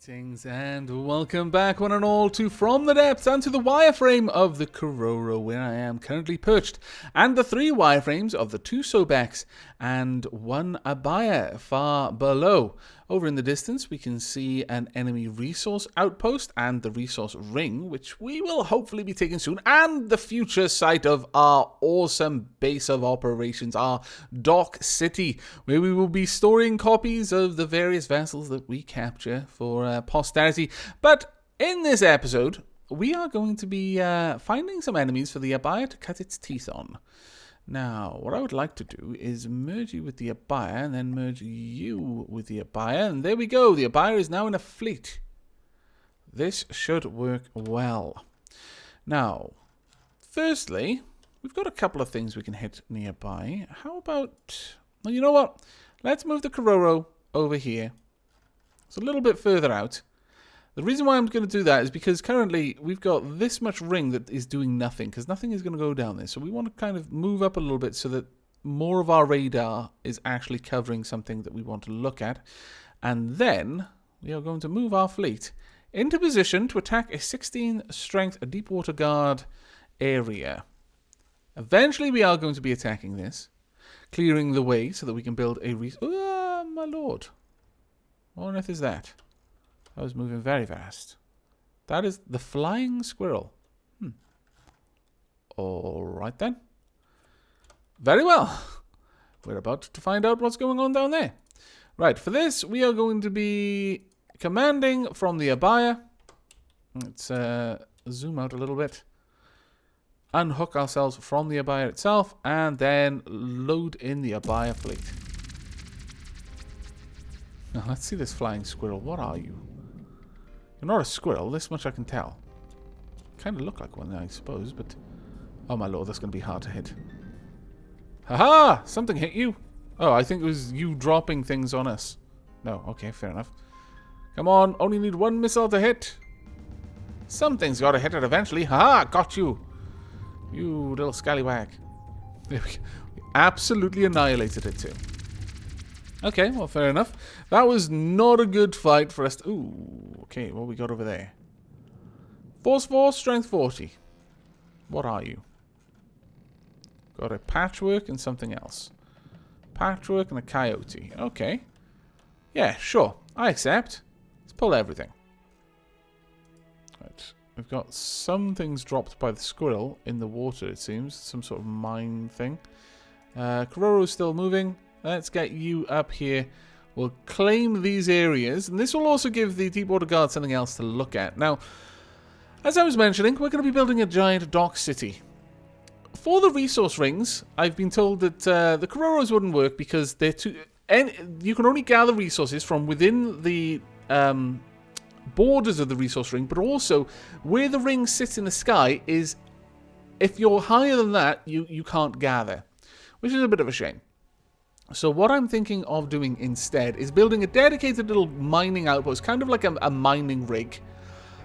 Greetings and welcome back, one and all, to From the Depths and to the wireframe of the Kororo, where I am currently perched, and the 3 wireframes of the 2 Sobeks and 1 Abaia far below. Over in the distance, we can see an enemy resource outpost and the resource ring, which we will hopefully be taking soon, and the future site of our awesome base of operations, our dock city, where we will be storing copies of the various vessels that we capture for posterity. But in this episode, we are going to be finding some enemies for the Abaia to cut its teeth on. Now, what I would like to do is merge you with the Abaia and then merge you with the Abaia. And there we go. The Abaia is now in a fleet. This should work well. Now, firstly, we've got a couple of things we can hit nearby. How about... Well, you know what? Let's move the Kororo over here. It's a little bit further out. The reason why I'm going to do that is because currently we've got this much ring that is doing nothing, because nothing is going to go down there. So we want to kind of move up a little bit so that more of our radar is actually covering something that we want to look at. And then we are going to move our fleet into position to attack a 16 strength deep water guard area. Eventually we are going to be attacking this, clearing the way so that we can build a... Oh, my lord. What on earth is that? I was moving very fast. That is the flying squirrel. Alright then. Very well. We're about to find out what's going on down there. Right, for this we are going to be commanding from the Abaia. Let's zoom out a little bit. Unhook ourselves from the Abaia itself and then load in the Abaia fleet. Now let's see this flying squirrel. What are you? You're not a squirrel, this much I can tell. Kind of look like one, I suppose, but... Oh my lord, that's going to be hard to hit. Haha! Something hit you. Oh, I think it was you dropping things on us. No, okay, fair enough. Come on, only need 1 missile to hit. Something's got to hit it eventually. Haha, got you. You little scallywag. There we go. We absolutely annihilated it too. Okay, well, fair enough. That was not a good fight for us to... Ooh, okay, what we got over there? Force 4, Strength 40. What are you? Got a patchwork and something else. Patchwork and a coyote. Okay. Yeah, sure. I accept. Let's pull everything. Right. We've got some things dropped by the squirrel in the water, it seems. Some sort of mine thing. Kororo's still moving. Let's get you up here. We'll claim these areas. And this will also give the Deepwater Guard something else to look at. Now, as I was mentioning, we're going to be building a giant dock city. For the resource rings, I've been told that the Kororos wouldn't work because they're too... you can only gather resources from within the borders of the resource ring. But also, where the ring sits in the sky is... If you're higher than that, you can't gather. Which is a bit of a shame. So what I'm thinking of doing instead is building a dedicated little mining outpost, kind of like a mining rig.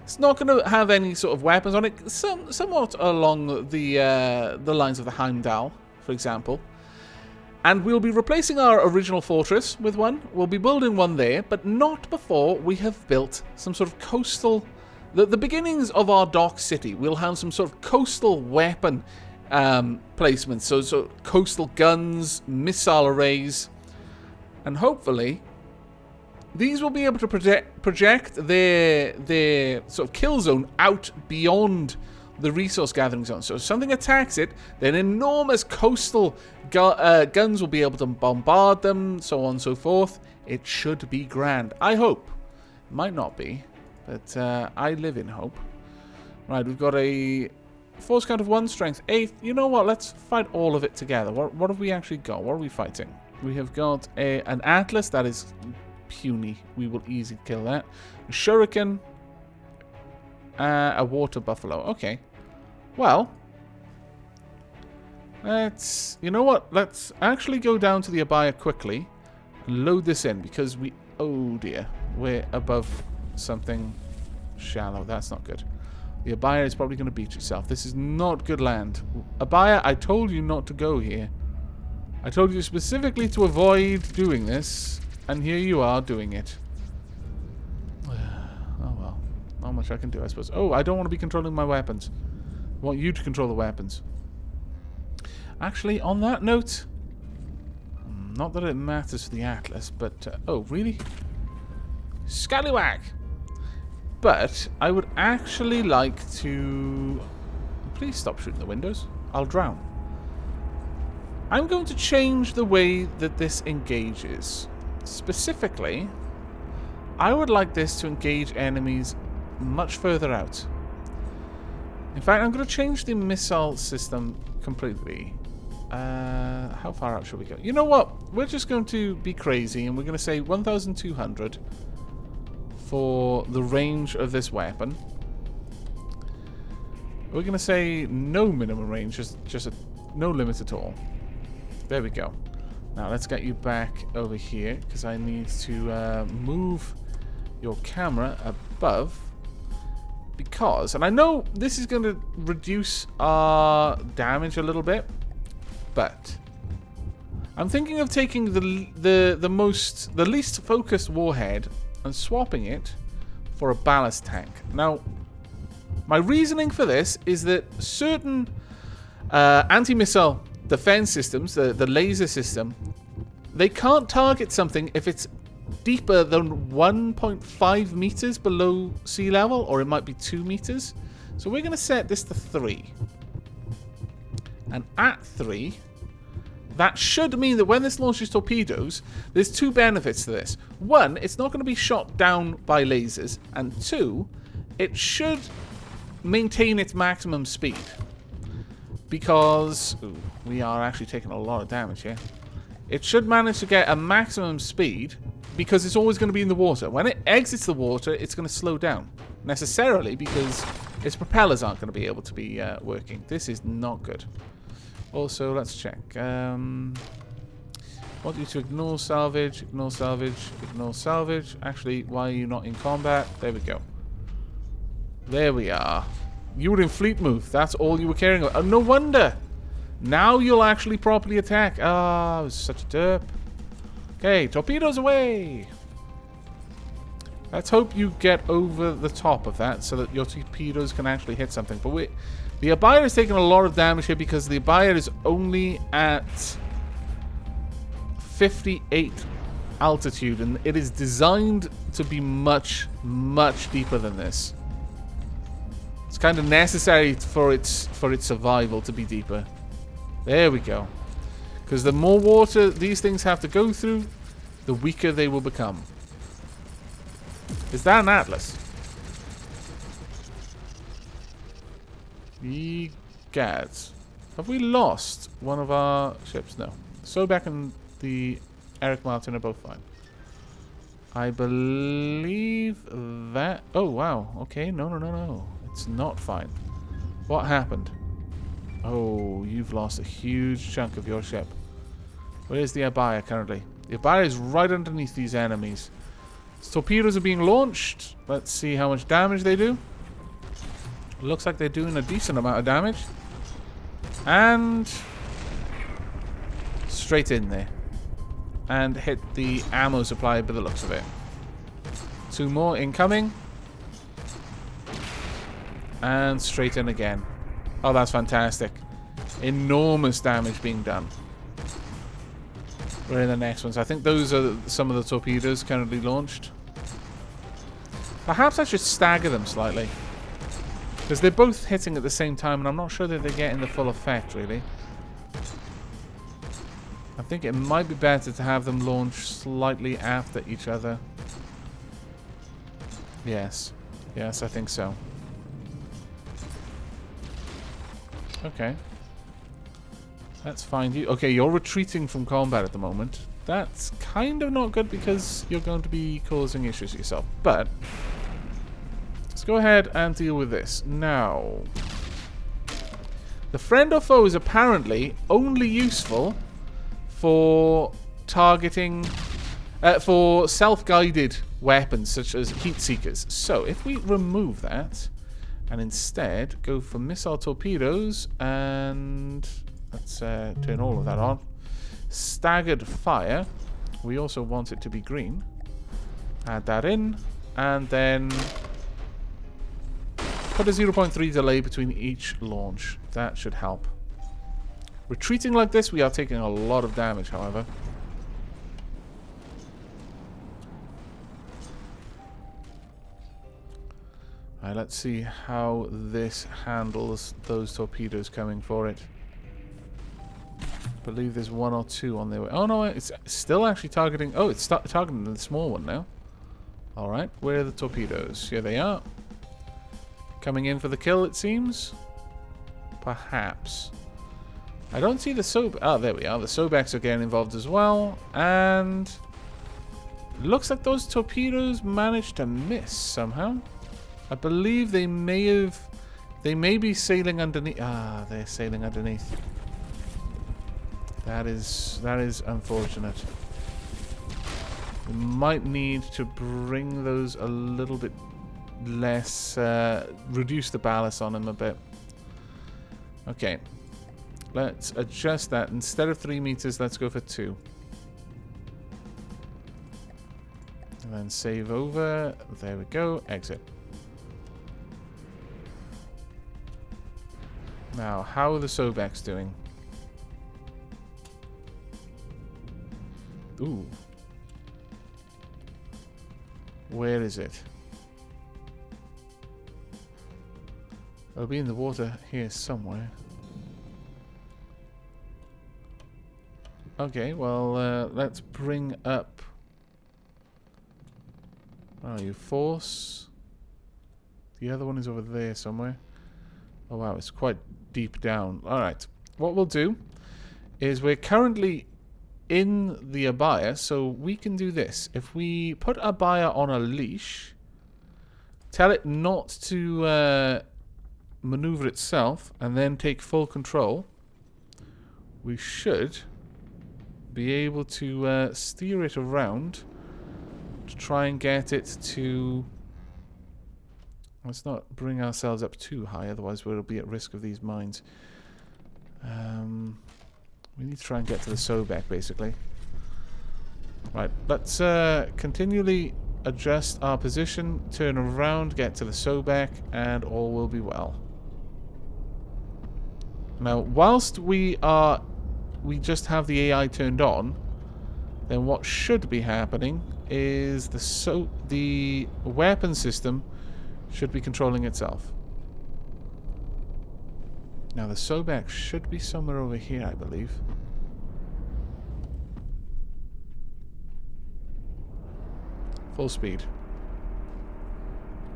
It's not going to have any sort of weapons on it, somewhat along the lines of the Heimdall, for example. And we'll be replacing our original fortress with one. We'll be building one there, but not before we have built some sort of coastal... The beginnings of our dock city. We'll have some sort of coastal weapon placements, so coastal guns, missile arrays, and hopefully these will be able to project their sort of kill zone out beyond the resource gathering zone. So if something attacks it, then enormous coastal guns will be able to bombard them, so on and so forth. It should be grand. I hope. It might not be, but I live in hope. Right, we've got a force count of 1, strength 8. You know what? Let's fight all of it together. What have we actually got? What are we fighting? We have got an Atlas. That is puny. We will easily kill that. A Shuriken. A Water Buffalo. Okay. Well. You know what? Let's actually go down to the Abaia quickly. And load this in because we... Oh dear. We're above something shallow. That's not good. The Abaia is probably going to beach itself. This is not good land. Abaia, I told you not to go here. I told you specifically to avoid doing this. And here you are doing it. Not much I can do, I suppose. Oh, I don't want to be controlling my weapons. I want you to control the weapons. Actually, on that note, not that it matters for the Atlas, but... oh, really? Scallywag! But I would actually like to... Please stop shooting the windows. I'll drown. I'm going to change the way that this engages. Specifically, I would like this to engage enemies much further out. In fact, I'm going to change the missile system completely. How far out should we go? You know what? We're just going to be crazy and we're going to say 1,200 for the range of this weapon. We're going to say no minimum range, just no limit at all. There we go. Now let's get you back over here because I need to move your camera above. Because, and I know this is going to reduce our damage a little bit, but I'm thinking of taking the least focused warhead and swapping it for a ballast tank. Now, my reasoning for this is that certain anti-missile defense systems, the laser system, they can't target something if it's deeper than 1.5 meters below sea level, or it might be 2 meters. So we're going to set this to 3. And at 3, that should mean that when this launches torpedoes, there's 2 benefits to this. 1, it's not going to be shot down by lasers. And 2, it should maintain its maximum speed. Because we are actually taking a lot of damage here. It should manage to get a maximum speed because it's always going to be in the water. When it exits the water, it's going to slow down. Necessarily because its propellers aren't going to be able to be working. This is not good. Also, let's check. Want you to ignore salvage, ignore salvage, ignore salvage. Actually, why are you not in combat? There we go. There we are. You were in fleet move. That's all you were caring about. Oh, no wonder. Now you'll actually properly attack. Ah, I was such a derp. Okay, torpedoes away. Let's hope you get over the top of that so that your torpedoes can actually hit something. But the Abaia is taking a lot of damage here because the Abaia is only at 58 altitude, and it is designed to be much, much deeper than this. It's kind of necessary for its survival to be deeper. There we go. Because the more water these things have to go through, the weaker they will become. Is that an Atlas? Egads. Have we lost one of our ships? No. Sobek and the Eric Martin are both fine. I believe that... Oh, wow. Okay, no. It's not fine. What happened? Oh, you've lost a huge chunk of your ship. Where is the Abaia currently? The Abaia is right underneath these enemies. Torpedoes are being launched. Let's see how much damage they do. Looks like they're doing a decent amount of damage. And... straight in there. And hit the ammo supply by the looks of it. 2 more incoming. And straight in again. Oh, that's fantastic. Enormous damage being done. We're in the next ones. I think those are some of the torpedoes currently launched. Perhaps I should stagger them slightly. Because they're both hitting at the same time, and I'm not sure that they're getting the full effect, really. I think it might be better to have them launch slightly after each other. Yes. Yes, I think so. Okay. Let's find you. Okay, you're retreating from combat at the moment. That's kind of not good because you're going to be causing issues yourself. But let's go ahead and deal with this. Now, the friend or foe is apparently only useful for targeting, for self-guided weapons such as heat seekers. So if we remove that and instead go for missile torpedoes and let's turn all of that on. Staggered fire. We also want it to be green. Add that in. And then Put a 0.3 delay between each launch. That should help. Retreating like this, we are taking a lot of damage, however. Alright, let's see how this handles those torpedoes coming for it. I believe there's one or two on their way. Oh no, it's still actually targeting... Oh, it's targeting the small one now. Alright, where are the torpedoes? Here they are. Coming in for the kill, it seems. Perhaps. I don't see the Sobex. Ah, there we are. The Sobex are getting involved as well. And... looks like those torpedoes managed to miss somehow. I believe they may have... They may be sailing underneath... Ah, they're sailing underneath. That is unfortunate. We might need to bring those a little bit less... reduce the ballast on them a bit. Okay. Let's adjust that. Instead of 3 meters, let's go for 2. And then save over. There we go. Exit. Now, how are the Sobex doing? Ooh. Where is it? It'll be in the water here somewhere. Okay, well, let's bring up... Where are you? Force. The other one is over there somewhere. Oh wow, it's quite deep down. Alright, what we'll do is we're currently in the Abaia, so we can do this. If we put Abaia on a leash, tell it not to maneuver itself, and then take full control, we should be able to steer it around to try and get it to... Let's not bring ourselves up too high, otherwise we'll be at risk of these mines. We need to try and get to the Sobeck, basically. Right, let's continually adjust our position, turn around, get to the Sobeck, and all will be well. Now, whilst we just have the AI turned on, then what should be happening is the weapon system should be controlling itself. Now the Sobeck should be somewhere over here, I believe. Full speed.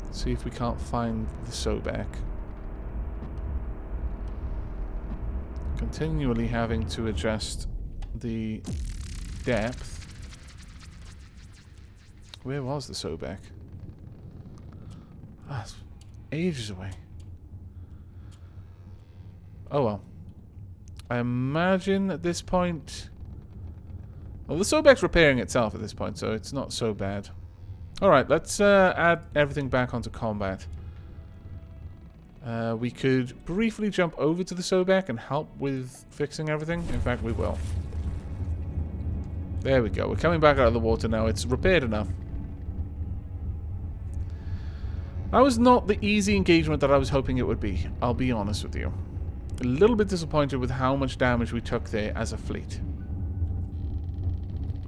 Let's see if we can't find the Sobeck. Continually having to adjust the depth. Where was the Sobeck? Ah, it's ages away. Oh well. I imagine at this point... Well, the Sobeck's repairing itself at this point, so it's not so bad. Alright, let's add everything back onto combat. We could briefly jump over to the Sobeck and help with fixing everything. In fact, we will. There we go. We're coming back out of the water now. It's repaired enough. That was not the easy engagement that I was hoping it would be. I'll be honest with you. A little bit disappointed with how much damage we took there as a fleet.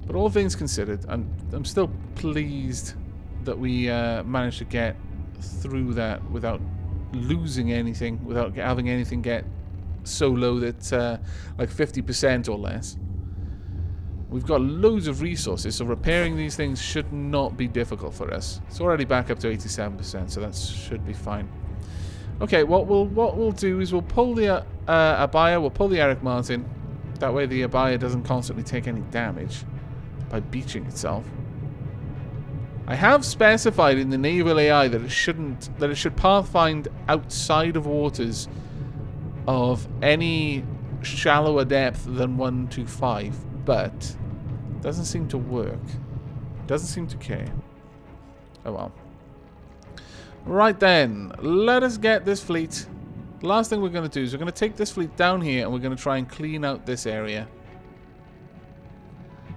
But all things considered, I'm still pleased that we managed to get through that without losing anything, without having anything get so low that like 50% or less. We've got loads of resources, so repairing these things should not be difficult for us. It's already back up to 87%, so that should be fine. Okay, what we'll do is we'll pull the Abaia, we'll pull the Eric Martin. That way the Abaia doesn't constantly take any damage by beaching itself. I have specified in the naval AI that it should pathfind outside of waters of any shallower depth than 125, but it doesn't seem to work. It doesn't seem to care. Oh well. Right then, let us get this fleet. The last thing we're going to do is we're going to take this fleet down here and we're going to try and clean out this area.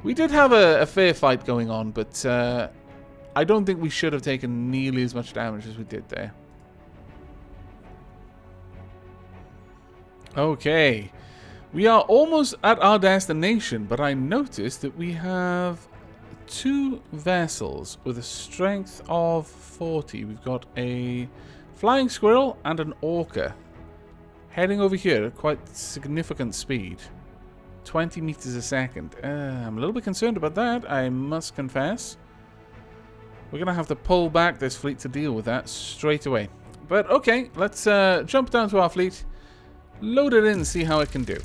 We did have a fair fight going on, but I don't think we should have taken nearly as much damage as we did there. Okay. We are almost at our destination, but I noticed that we have 2 vessels with a strength of 40. We've got a flying squirrel and an orca heading over here at quite significant speed. 20 meters a second. I'm a little bit concerned about that, I must confess. We're going to have to pull back this fleet to deal with that straight away. But okay, let's jump down to our fleet, load it in and see how it can do.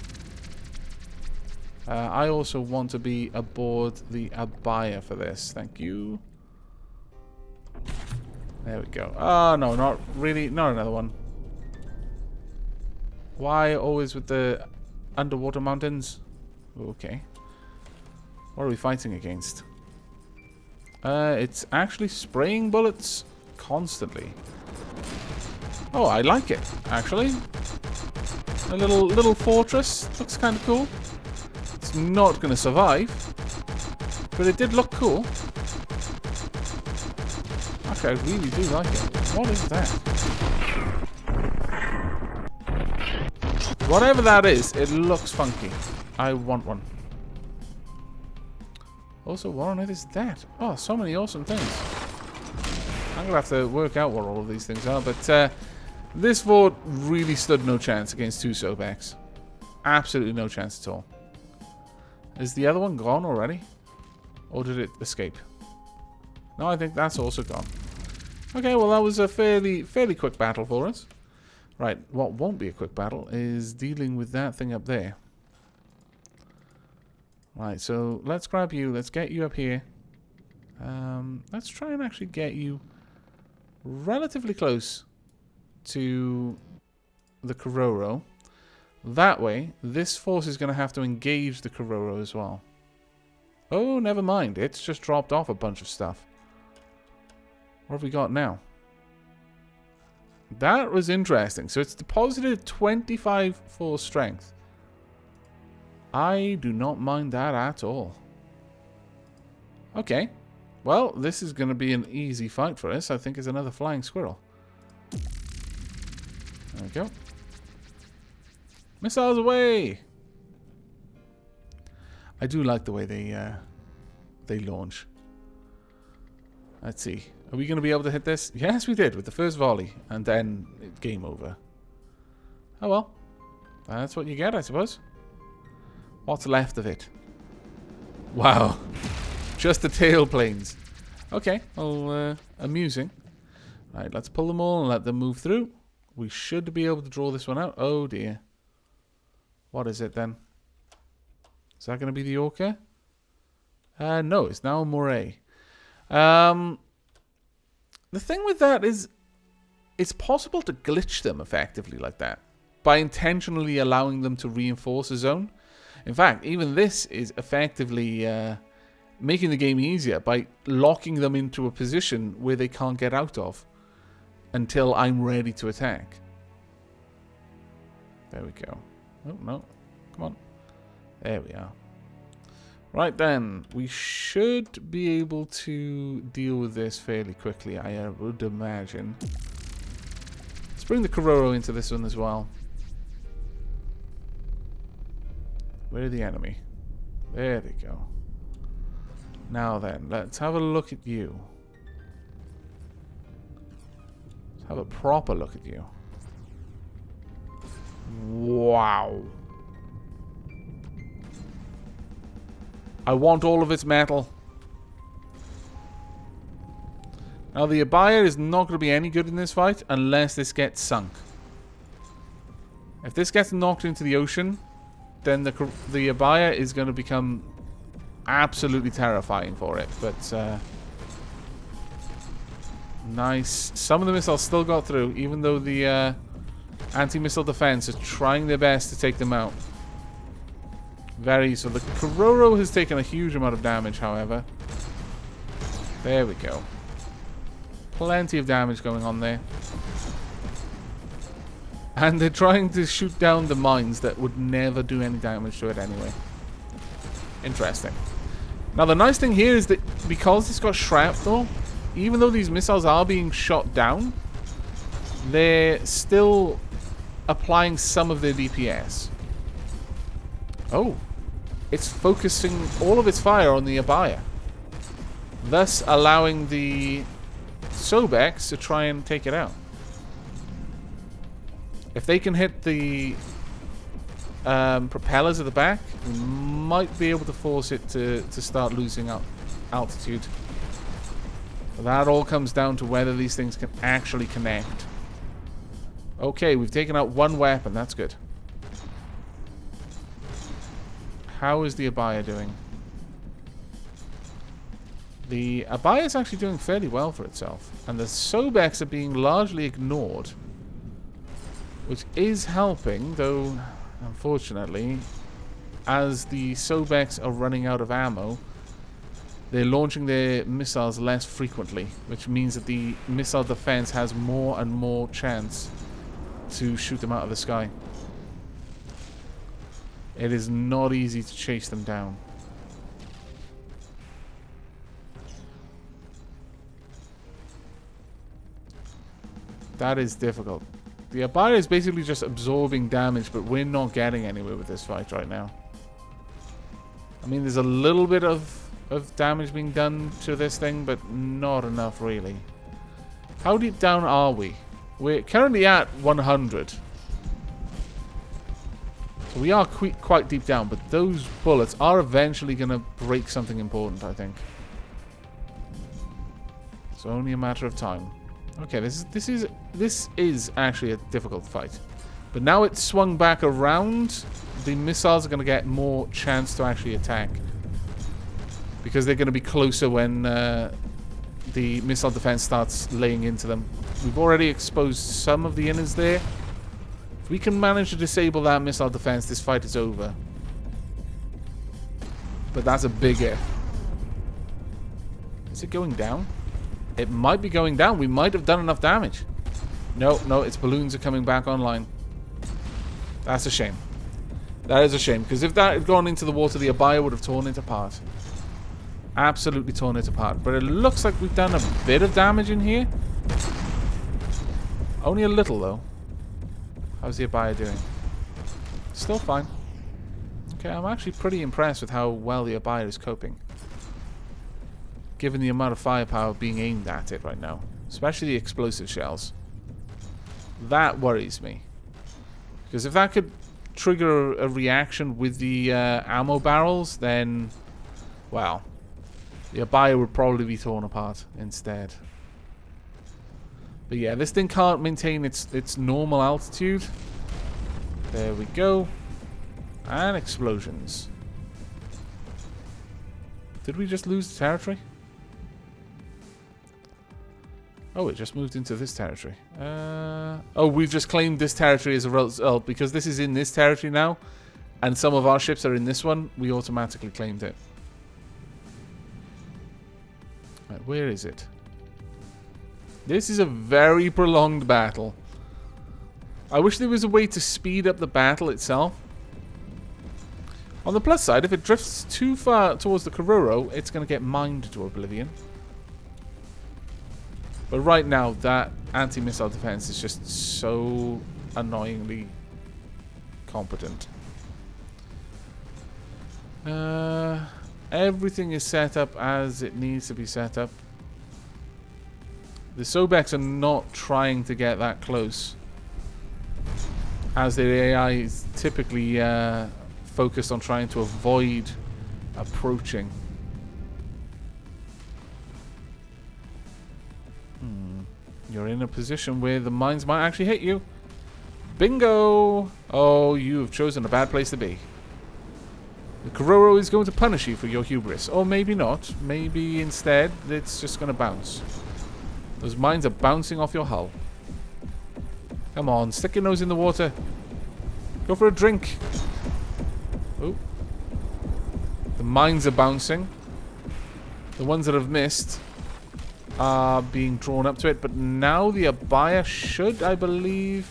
I also want to be aboard the Abaia for this. Thank you. There we go. Oh, no, not really. Not another one. Why always with the underwater mountains? Okay. What are we fighting against? It's actually spraying bullets constantly. Oh, I like it, actually. A little fortress. Looks kind of cool. It's not going to survive, but it did look cool. Actually, I really do like it. What is that? Whatever that is, it looks funky. I want one. Also, what on earth is that? Oh, so many awesome things. I'm going to have to work out what all of these things are, but this fort really stood no chance against 2 Sobeks. Absolutely no chance at all. Is the other one gone already? Or did it escape? No, I think that's also gone. Okay, well that was a fairly quick battle for us. Right, what won't be a quick battle is dealing with that thing up there. Right, so let's grab you. Let's get you up here. Let's try and actually get you relatively close to the Kororo. That way, this force is going to have to engage the Kororo as well. Oh, never mind. It's just dropped off a bunch of stuff. What have we got now? That was interesting. So it's deposited 25 force strength. I do not mind that at all. Okay. Well, this is going to be an easy fight for us. I think it's another flying squirrel. There we go. Missiles away! I do like the way they launch. Let's see. Are we going to be able to hit this? Yes, we did with the first volley. And then game over. Oh well. That's what you get, I suppose. What's left of it? Wow. Just the tail planes. Okay. Well, amusing. Right, let's pull them all and let them move through. We should be able to draw this one out. Oh dear. What is it then? Is that going to be the Orca? No, it's now a Moray. The thing with that is it's possible to glitch them effectively like that by intentionally allowing them to reinforce a zone. In fact, even this is effectively making the game easier by locking them into a position where they can't get out of until I'm ready to attack. There we go. Oh, no. Come on. There we are. Right then. We should be able to deal with this fairly quickly, I would imagine. Let's bring the Kororo into this one as well. Where are the enemy? There they go. Now then, let's have a look at you. Let's have a proper look at you. Wow. I want all of its metal. Now the Abaia is not going to be any good in this fight unless this gets sunk. If this gets knocked into the ocean, then the Abaia is going to become absolutely terrifying for it. But nice. Some of the missiles still got through, even though the anti-missile defense is trying their best to take them out. So the Kororo has taken a huge amount of damage, however. There we go. Plenty of damage going on there. And they're trying to shoot down the mines that would never do any damage to it anyway. Interesting. Now the nice thing here is that because it's got shrapnel, even though these missiles are being shot down, they're still applying some of their DPS. Oh. It's focusing all of its fire on the Abaia. Thus allowing the Sobex to try and take it out. If they can hit the propellers at the back, we might be able to force it to start losing altitude. But that all comes down to whether these things can actually connect. Okay, we've taken out one weapon. That's good. How is the Abaia doing? The Abaia is actually doing fairly well for itself. And the Sobex are being largely ignored. Which is helping, though, unfortunately, as the Sobex are running out of ammo, they're launching their missiles less frequently, which means that the missile defense has more and more chance to shoot them out of the sky. It is not easy to chase them down. That is difficult. The Abaia is basically just absorbing damage, but we're not getting anywhere with this fight right now. I mean, there's a little bit of damage being done to this thing, but not enough, really. How deep down are we? We're currently at 100. So we are quite deep down, but those bullets are eventually going to break something important, I think. It's only a matter of time. Okay, this is actually a difficult fight. But now it's swung back around, the missiles are going to get more chance to actually attack. Because they're going to be closer when the missile defense starts laying into them. We've already exposed some of the innards there. If we can manage to disable that missile defense, this fight is over. But that's a big if. Is it going down? It might be going down. We might have done enough damage. No, its balloons are coming back online. That's a shame. That is a shame, because if that had gone into the water, the Abaia would have torn it apart. Absolutely torn it apart. But it looks like we've done a bit of damage in here. Only a little, though. How's the Abaia doing? Still fine. Okay, I'm actually pretty impressed with how well the Abaia is coping. Given the amount of firepower being aimed at it right now. Especially the explosive shells. That worries me. Because if that could trigger a reaction with the ammo barrels, then, well, the Abaia would probably be torn apart instead. But yeah, this thing can't maintain its normal altitude. There we go. And explosions. Did we just lose the territory? Oh, it just moved into this territory. Oh, we've just claimed this territory as a result. Because this is in this territory now, and some of our ships are in this one, we automatically claimed it. Right, where is it? This is a very prolonged battle. I wish there was a way to speed up the battle itself. On the plus side, if it drifts too far towards the Kororo, it's going to get mined to oblivion. But right now, that anti-missile defense is just so annoyingly competent. Everything is set up as it needs to be set up. The Sobex are not trying to get that close, as their AI is typically focused on trying to avoid approaching. You're in a position where the mines might actually hit you. Bingo! Oh, you have chosen a bad place to be. The Kororo is going to punish you for your hubris. Or maybe not. Maybe instead it's just going to bounce. Those mines are bouncing off your hull. Come on, stick your nose in the water. Go for a drink. Oh. The mines are bouncing. The ones that have missed are being drawn up to it, but now the Abaia should, I believe,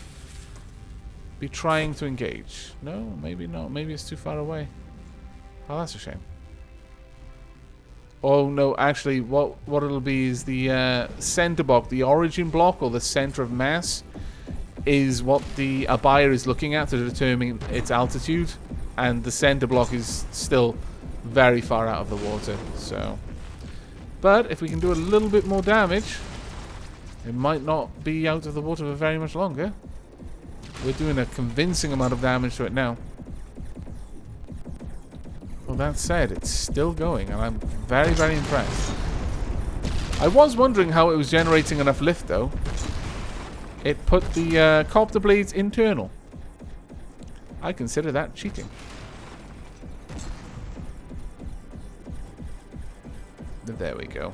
be trying to engage. No, maybe not. Maybe it's too far away. Oh, that's a shame. Oh no, actually, what it'll be is the center block, the origin block, or the center of mass, is what the Abaia is looking at to determine its altitude, and the center block is still very far out of the water. So, but if we can do a little bit more damage, it might not be out of the water for very much longer. We're doing a convincing amount of damage to it now. Well, that said, it's still going, and I'm very, very impressed. I was wondering how it was generating enough lift, though. It put the copter blades internal. I consider that cheating. There we go.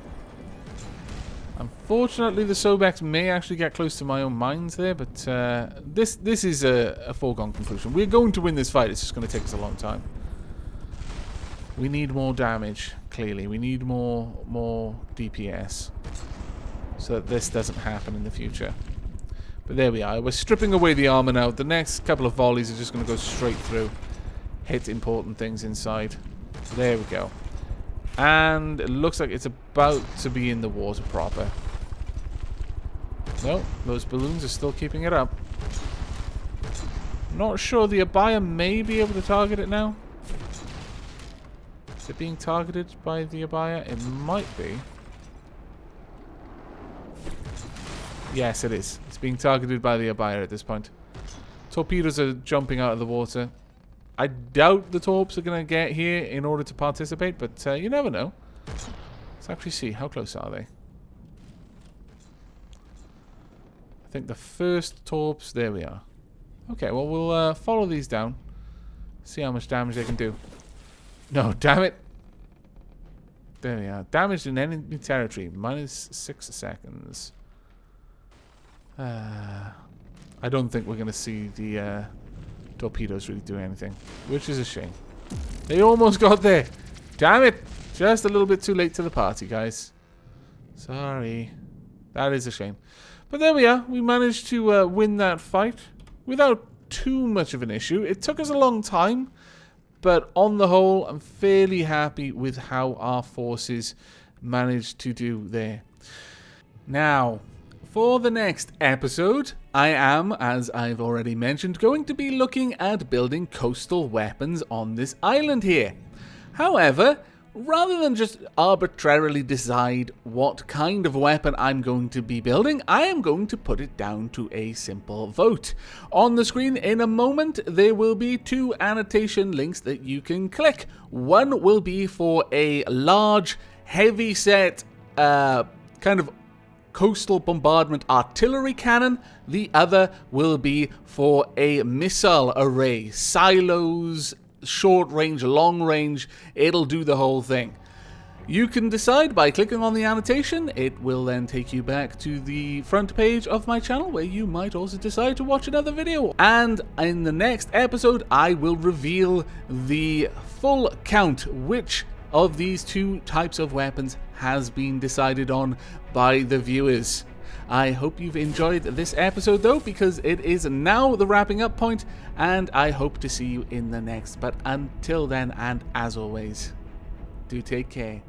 Unfortunately, the Sobex may actually get close to my own mines there, but this is a foregone conclusion. We're going to win this fight. It's just going to take us a long time. We need more damage, clearly. We need more DPS so that this doesn't happen in the future. But there we are. We're stripping away the armor now. The next couple of volleys are just going to go straight through. Hit important things inside. There we go. And it looks like it's about to be in the water proper. No, those balloons are still keeping it up. Not sure. The Abaia may be able to target it now. Is it being targeted by the Abaia? It might be. Yes, it is. It's being targeted by the Abaia at this point. Torpedoes are jumping out of the water. I doubt the torps are going to get here in order to participate, but you never know. Let's actually see. How close are they? I think the first torps... There we are. Okay, well, we'll follow these down. See how much damage they can do. No, damn it. There we are. Damaged in enemy territory. Minus 6 seconds. I don't think we're going to see the... torpedoes really do anything, which is a shame. They almost got there. Damn it. Just a little bit too late to the party, guys. Sorry. That is a shame. But there we are. We managed to win that fight without too much of an issue. It took us a long time, but on the whole, I'm fairly happy with how our forces managed to do there. Now, for the next episode, I am, as I've already mentioned, going to be looking at building coastal weapons on this island here. However, rather than just arbitrarily decide what kind of weapon I'm going to be building, I am going to put it down to a simple vote. On the screen in a moment, there will be 2 annotation links that you can click. One will be for a large, heavy-set, kind of coastal bombardment artillery cannon. The other will be for a missile array, silos, short range, long range. It'll do the whole thing. You can decide by clicking on the annotation. It will then take you back to the front page of my channel, where you might also decide to watch another video. And in the next episode, I will reveal the full count, which of these 2 types of weapons has been decided on by the viewers. I hope you've enjoyed this episode, though, because it is now the wrapping up point, and I hope to see you in the next. But until then, and as always, do take care.